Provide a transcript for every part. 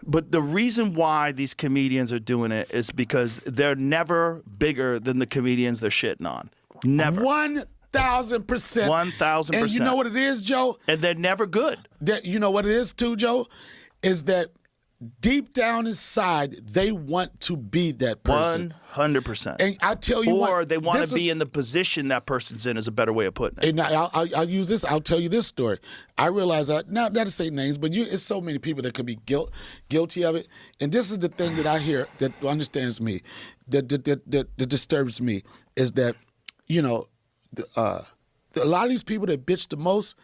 But the reason why these comedians are doing it is because they're never bigger than the comedians they're shitting on. Never. 1,000%. 1,000%. And you know what it is, Joe? And they're never good. You know what it is too, Joe? Is that deep down inside, they want to be that person. 100%. And I tell you or they want to be in the position that person's in is a better way of putting it. And I'll use this. I'll tell you this story. I realize, not to say names, but it's so many people that could be guilty of it. And this is the thing that I hear that understands me, that disturbs me, is that, a lot of these people that bitch the most,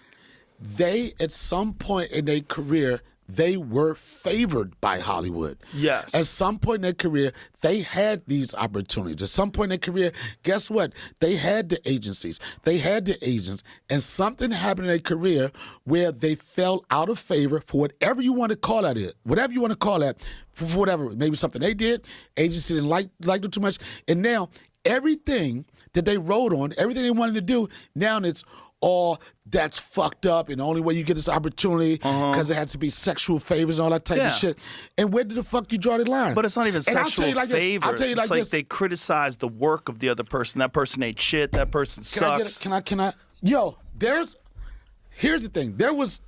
they, at some point in their career, they were favored by Hollywood. Yes. At some point in their career, they had these opportunities. At some point in their career, guess what? They had the agencies. They had the agents. And something happened in their career where they fell out of favor for whatever you want to call that is. Whatever you want to call that, for whatever. Maybe something they did, agency didn't like them too much. And now, everything that they wrote on, everything they wanted to do, now it's all that's fucked up, and the only way you get this opportunity because it has to be sexual favors and all that type of shit. And where did the fuck you draw the line? But it's not even sexual favors. I'll tell you it's like they criticize the work of the other person. That person ain't shit. That person sucks. Can I? Yo, here's the thing. There was.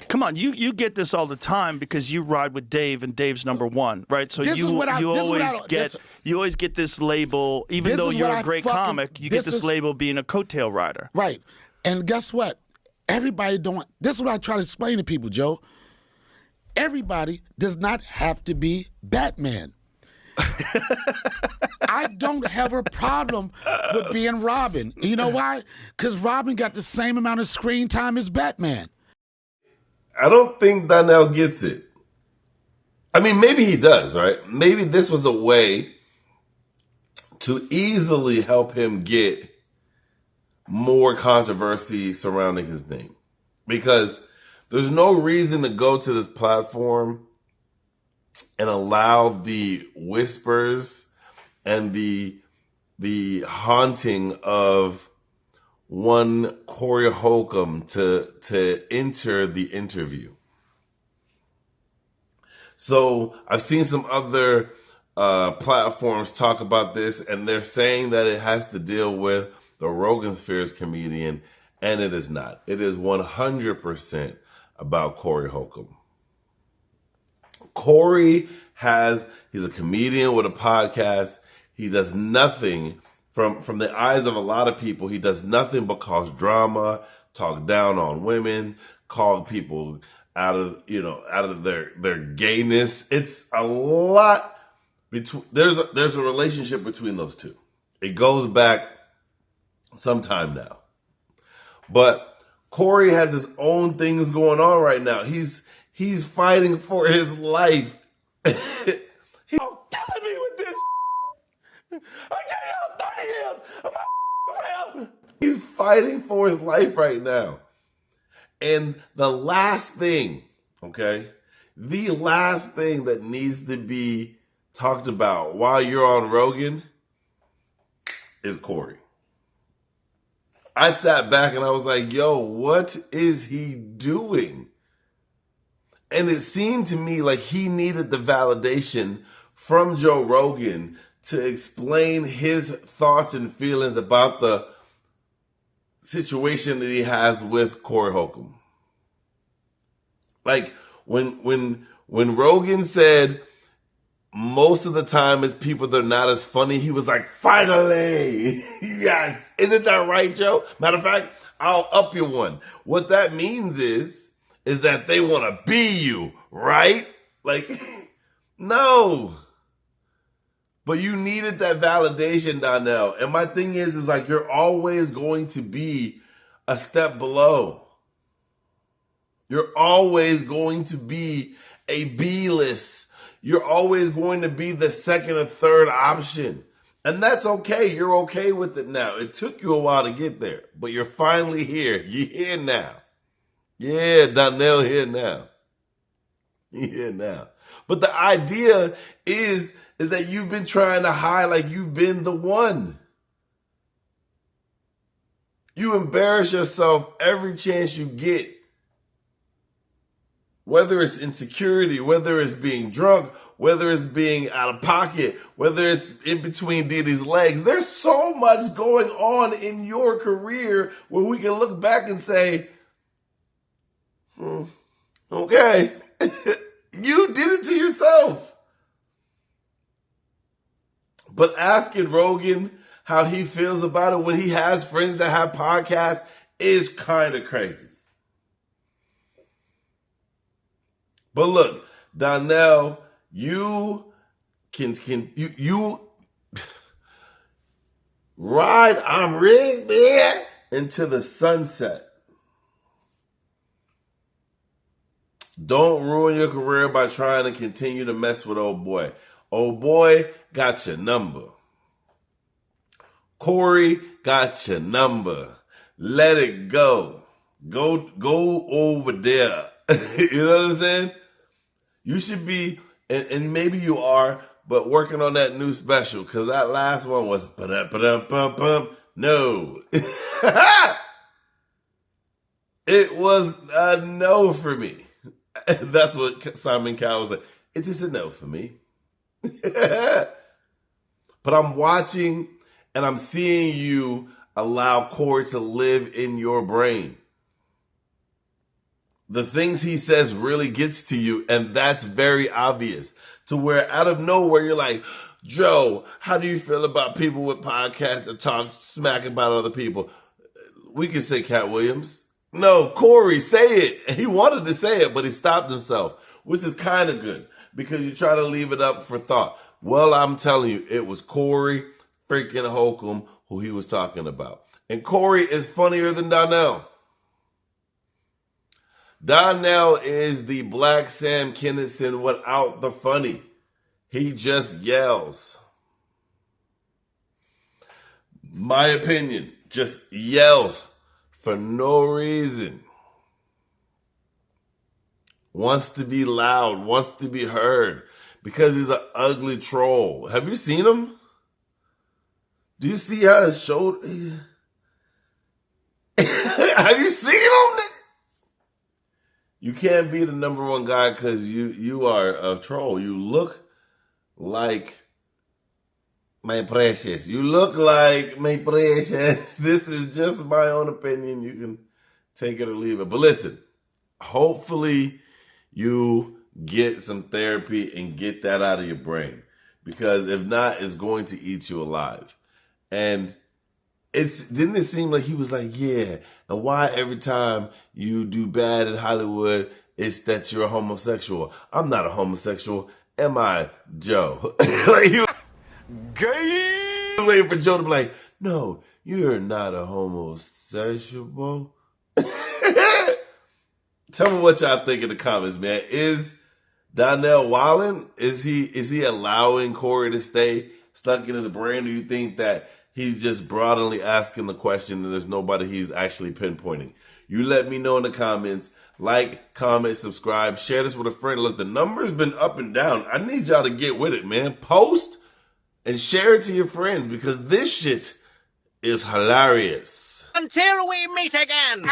Come on, you get this all the time because you ride with Dave and Dave's number one, right? So you always get this label, even though you're a great comic, you get this label being a coattail rider. Right. And guess what? Everybody don't. This is what I try to explain to people, Joe. Everybody does not have to be Batman. I don't have a problem with being Robin. You know why? Because Robin got the same amount of screen time as Batman. I don't think Donnell gets it. I mean, maybe he does, right? Maybe this was a way to easily help him get more controversy surrounding his name. Because there's no reason to go to this platform and allow the whispers and the haunting of one Corey Holcomb to enter the interview. So I've seen some other platforms talk about this, and they're saying that it has to deal with the Rogan Spheres comedian, and it is not. It is 100% about Corey Holcomb. Corey he's a comedian with a podcast. He does nothing. From the eyes of a lot of people, he does nothing but cause drama, talk down on women, call people out of their gayness. It's a lot between. There's a relationship between those two. It goes back some time now, but Corey has his own things going on right now. He's fighting for his life. He's killing me with this. I get out 30 years. He's fighting for his life right now. And the last thing, the last thing that needs to be talked about while you're on Rogan is Corey. I sat back and I was like, yo, what is he doing? And it seemed to me like he needed the validation from Joe Rogan to explain his thoughts and feelings about the situation that he has with Corey Holcomb. Like when Rogan said most of the time it's people that are not as funny, he was like, finally, yes. Isn't that right, Joe? Matter of fact, I'll up you one. What that means is that they want to be you, right? Like, no. But you needed that validation, Donnell. And my thing is like, you're always going to be a step below. You're always going to be a B-list. You're always going to be the second or third option. And that's okay. You're okay with it now. It took you a while to get there, but you're finally here. You're here now. Yeah, Donnell here now. You're here now. But the idea is that you've been trying to hide like you've been the one. You embarrass yourself every chance you get. Whether it's insecurity, whether it's being drunk, whether it's being out of pocket, whether it's in between Diddy's legs. There's so much going on in your career where we can look back and say, okay, you did it to yourself. But asking Rogan how he feels about it when he has friends that have podcasts is kind of crazy. But look, Donnell, you can ride I'm rich, man, into the sunset. Don't ruin your career by trying to continue to mess with old boy. Old boy got your number. Corey got your number. Let it go. Go over there. You know what I'm saying? You should be, and maybe you are, but working on that new special, because that last one was no. It was a no for me. That's what Simon Cowell was like. It's just a no for me. But I'm watching and I'm seeing you allow Corey to live in your brain. The things he says really gets to you, and that's very obvious. To where out of nowhere you're like, Joe, how do you feel about people with podcasts that talk smack about other people? We can say Cat Williams. No, Corey, say it. And he wanted to say it, but he stopped himself, which is kind of good because you try to leave it up for thought. Well, I'm telling you, it was Corey freaking Holcomb who he was talking about. And Corey is funnier than Donnell. Donnell is the Black Sam Kinison without the funny. He just yells. My opinion, just yells for no reason. Wants to be loud, wants to be heard because he's an ugly troll. Have you seen him? Do you see how his shoulder... Have you seen him? You can't be the number one guy because you are a troll. You look like my precious. You look like my precious. This is just my own opinion. You can take it or leave it. But listen, hopefully you get some therapy and get that out of your brain. Because if not, it's going to eat you alive. And didn't it seem like he was like, yeah, and why every time you do bad in Hollywood, it's that you're a homosexual? I'm not a homosexual. Am I, Joe? Like he was waiting for Joe to be like, no, you're not a homosexual. Tell me what y'all think in the comments, man. Is Donnell wilding? Is he allowing Corey to stay stuck in his brain? Do you think that he's just broadly asking the question and there's nobody he's actually pinpointing? You let me know in the comments. Like, comment, subscribe, share this with a friend. Look, the number's been up and down. I need y'all to get with it, man. Post and share it to your friends because this shit is hilarious. Until we meet again.